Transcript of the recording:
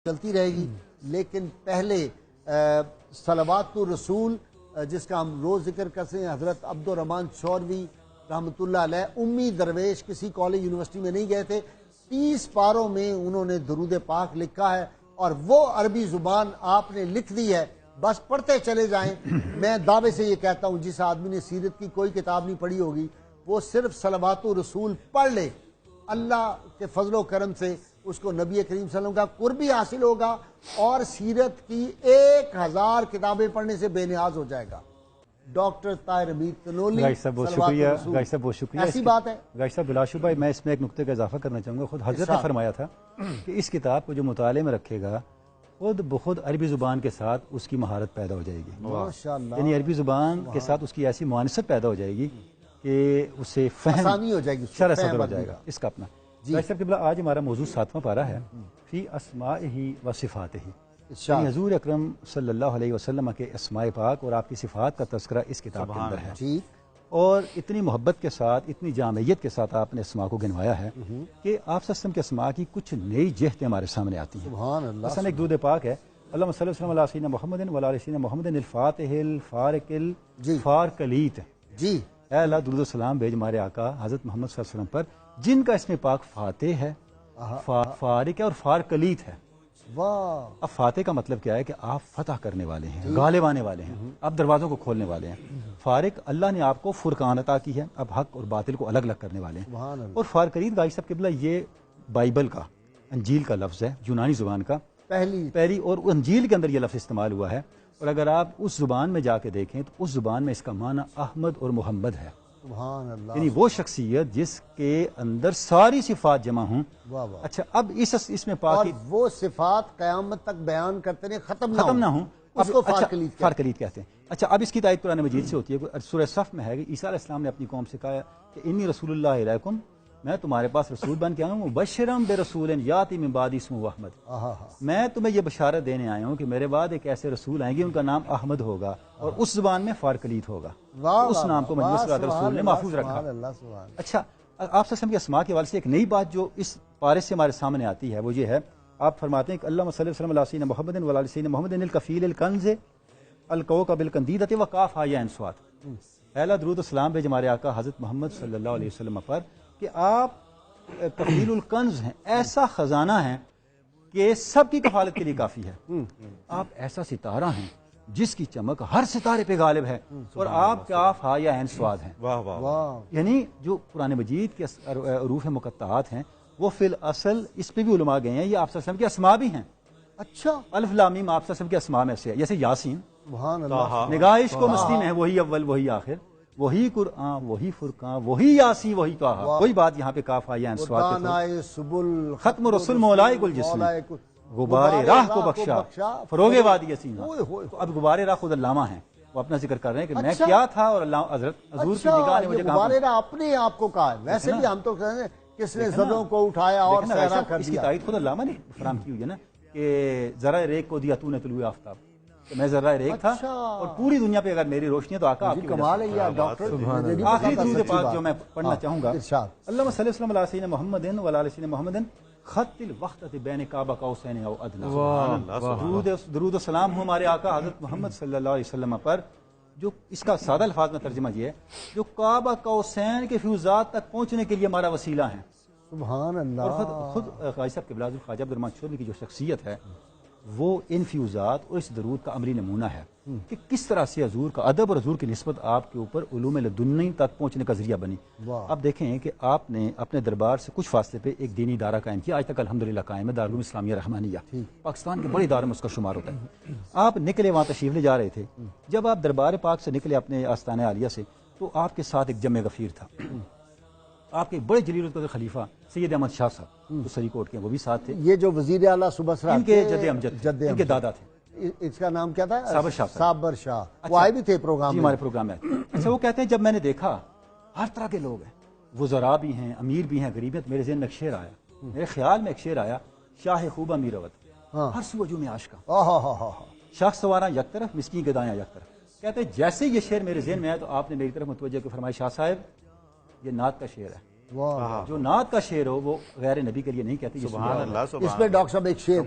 چلتی رہے گی، لیکن پہلے صلوات الرسول جس کا ہم روز ذکر کرتے ہیں، حضرت عبد الرحمن چوہروی رحمۃ اللہ علیہ امی درویش کسی کالج یونیورسٹی میں نہیں گئے تھے، 30 پاروں میں انہوں نے درود پاک لکھا ہے، اور وہ عربی زبان آپ نے لکھ دی ہے، بس پڑھتے چلے جائیں۔ میں دعوے سے یہ کہتا ہوں جس آدمی نے سیرت کی کوئی کتاب نہیں پڑھی ہوگی وہ صرف صلوات الرسول پڑھ لے، اللہ کے فضل و کرم سے اس کو نبی کریم صلی اللہ علیہ وسلم کا قرب بھی حاصل ہوگا، اور سیرت کی 1000 کتابیں پڑھنے سے بے نیاز ہو جائے گا۔ ڈاکٹر طاہر حمید تنولی، گائی صاحب بہت شکریہ، گائی صاحب بہت شکریہ، ایسی بات ہے گائی صاحب بلا شبہ میں اس میں ایک نقطے کا اضافہ کرنا چاہوں گا۔ خود حضرت نے فرمایا تھا کہ اس کتاب کو جو مطالعے میں رکھے گا خود بخود عربی زبان کے ساتھ اس کی مہارت پیدا ہو جائے گی، ماشاءاللہ، یعنی عربی زبان کے ساتھ اس کی ایسی معانست پیدا ہو جائے گی کہ اسے فہم آسانی ہو جائے گی، شرح صدر ہو جائے گا اس کا اپنا۔ جی گائی صاحب قبلہ آج ہمارا موضوع 7واں پارہ ہے، فی اسمائہ و صفاتہ، یعنی حضور اکرم صلی اللہ علیہ وسلم کے اسماء پاک اور آپ کی صفات کا تذکرہ اس کتاب کے اندر ہے، جی، اور اتنی محبت کے ساتھ اتنی جامعیت کے ساتھ آپ نے اسماء کو گنوایا ہے کہ آپ صلی اللہ علیہ وسلم کے اسماء کی کچھ نئی جہتیں ہمارے سامنے آتی ہیں۔ سبحان اللہ، مثلا ایک درود پاک ہے، اللہم صلی اللہ علیہ سیدنا محمد و علی سیدنا محمد الفاتح الفارق الفارقلیت، جی، اے اللہ درود و سلام بھیج ہمارے آقا حضرت محمد صلی اللہ علیہ وسلم پر جن کا اسم پاک فاتح ہے، فارق ہے اور فارقلیت ہے۔ واہ، اب فاتح کا مطلب کیا ہے کہ آپ فتح کرنے والے ہیں، غالب آنے والے ہیں، آپ دروازوں کو کھولنے والے ہیں۔ فارق، اللہ نے آپ کو فرقان عطا کی ہے، اب حق اور باطل کو الگ الگ کرنے والے ہیں۔ سبحان اللہ، اور فارقلیت گائی صاحب قبلہ یہ بائبل کا، انجیل کا لفظ ہے، یونانی زبان کا پہلی، اور انجیل کے اندر یہ لفظ استعمال ہوا ہے، اور اگر آپ اس زبان میں جا کے دیکھیں تو اس زبان میں اس کا معنی احمد اور محمد ہے، سبحان اللہ، یعنی وہ شخصیت جس کے اندر ساری صفات جمع ہوں۔ واہ واہ، اچھا اب اس میں اور پاکی وہ صفات قیامت تک بیان کرتے رہے، ختم نہ ہوں، اس کو فارقلیت فارقلیت کہتے ہیں۔ اچھا اب اس کی تائید قرآن مجید سے ہوتی ہے، سورہ صف میں ہے کہ عیسیٰ علیہ السلام نے اپنی قوم سے کہا کہ انی رسول اللہ علیکم، میں تمہارے پاس رسول بن کے آیا ہوں، مبشرا برسول یاتی من بعدی اسمہ احمد، میں تمہیں یہ بشارت دینے آیا ہوں کہ میرے بعد ایک ایسے رسول آئیں گے ان کا نام احمد ہوگا، اور اس زبان میں فارقلیت ہوگا، اس نام کو مجموعہ صلوات رسول نے محفوظ رکھا۔ اچھا آپ صلی اللہ علیہ وسلم کے اسماء کے حوالے سے ایک نئی بات جو اس پارے سے ہمارے سامنے آتی ہے وہ یہ ہے، آپ فرماتے ہیں کہ اللہم صلی اللہ علیہ وسلم محمد و علی سیدنا محمد الکفیل الکنز الکوکب الکندیدۃ وقاف عین صاد، پہلا درود و سلام بھیج ہمارے آقا حضرت محمد صلی اللہ علیہ وسلم پر کہ آپ کفیل الکنز ہیں، ایسا خزانہ ہے کہ سب کی کفالت کے لیے کافی ہے، آپ ایسا ستارہ ہیں جس کی چمک ہر ستارے پہ غالب ہے، اور آپ کاف ہا یا عین صاد ہیں۔ واہ واہ واہ، یعنی جو قرآن مجید کے حروف مقطعات ہیں وہ فی الاصل اس پہ بھی علماء گئے ہیں، یہ آپ صلی اللہ علیہ وسلم کے اسماء بھی ہیں۔ اچھا، الف لام میم آپ صلی اللہ علیہ وسلم کے اسماء میں سے ہے، جیسے یاسین، سبحان اللہ، نگاہ عشق و مستی میں ہے، وہی اول وہی آخر، وہی قرآن وہی فرقان وہی یاسین وہی طٰہٰ، کوئی بات یہاں پہ کاف آیا صاد دانائے سبل ختم رسول مولائے گل جسم، غبار راہ کو بخشا فروغ وادی سینا۔ تو اب غبار راہ خود علامہ ہیں، وہ اپنا ذکر کر رہے ہیں کہ میں کیا تھا، اور اللہ حضرت حضور کی نگاہ نے مجھے کہا، غبار راہ اپنے آپ کو کہا ہے، ویسے بھی ہم تو کہتے ہیں کس نے زروں کو اٹھایا اور سہرا کر اس کی دیا، تائید خود علامہ نے فراہم کی ہوئی ہے نا کہ ذرہ ریک کو دیا تو نے طلوع آفتاب، کہ میں ذرہ ریک تھا اور پوری دنیا پہ اگر میری روشنی ہے تو آقا آپ کی کمال ہے یہ ڈاکٹر۔ آخری درود پاک جو میں پڑھنا چاہوں گا، ارشاد، اللہم صلی اللہ علیہ سیدنا محمد و علی سیدنا محمد خط الوقت بین کعبہ قوسین او ادنی، درود و سلام ہو ہمارے آقا حضرت محمد صلی اللہ علیہ وسلم پر، جو اس کا سادہ الفاظ میں ترجمہ یہ ہے جو کعبہ قوسین کے فیوزات تک پہنچنے کے لیے ہمارا وسیلہ ہے۔ سبحان اللہ، اور خود قاضی صاحب قبلہ خواجہ عبد الرحمن چوہروی کی جو شخصیت ہے وہ ان فیوزات اور اس درود کا عملی نمونہ ہے کہ کس طرح سے حضور کا ادب اور حضور کی نسبت آپ کے اوپر علوم لدنی تک پہنچنے کا ذریعہ بنی۔ اب دیکھیں کہ آپ نے اپنے دربار سے کچھ فاصلے پہ ایک دینی ادارہ قائم کیا، آج تک الحمدللہ قائم ہے، دارالعلوم اسلامیہ رحمانیہ، پاکستان کے بڑے اداروں میں اس کا شمار ہوتا ہے۔ آپ نکلے وہاں تشریف لے جا رہے تھے، جب آپ دربار پاک سے نکلے اپنے آستانہ عالیہ سے تو آپ کے ساتھ ایک جمع غفیر تھا، آپ کے بڑے جلیل القدر خلیفہ سید احمد شاہ صاحب جو سری کوٹ کے وہ بھی ساتھ تھے، یہ جو وزیر اعلیٰ صوبہ ان کے جد امجد ان کے دادا تھے، اس کا نام کیا تھا؟ صابر شاہ، صابر شاہ، وہ آئے بھی تھے پروگرام میں، ہمارے پروگرام میں۔ اچھا وہ کہتے ہیں جب میں نے دیکھا ہر طرح کے لوگ ہیں، وزراء بھی ہیں، امیر بھی ہیں، غریب ہیں، تو میرے ذہن میں ایک شعر آیا، میرے خیال میں ایک شعر آیا، شاہ خوب امیر اوت ہر سو وجوہ میں عاشقاں، شاہ سوارا یک طرف مسکین کے دایاں یک طرف۔ کہتے ہیں جیسے یہ شعر میرے ذہن میں آیا تو آپ نے میری طرف متوجہ کے فرمایا شاہ صاحب یہ نعت کا شعر ہے، جو نعت کا شعر ہو وہ غیر نبی کے لیے نہیں کہتے، سبحان اللہ، اس میں ڈاکٹر صاحب ایک شعر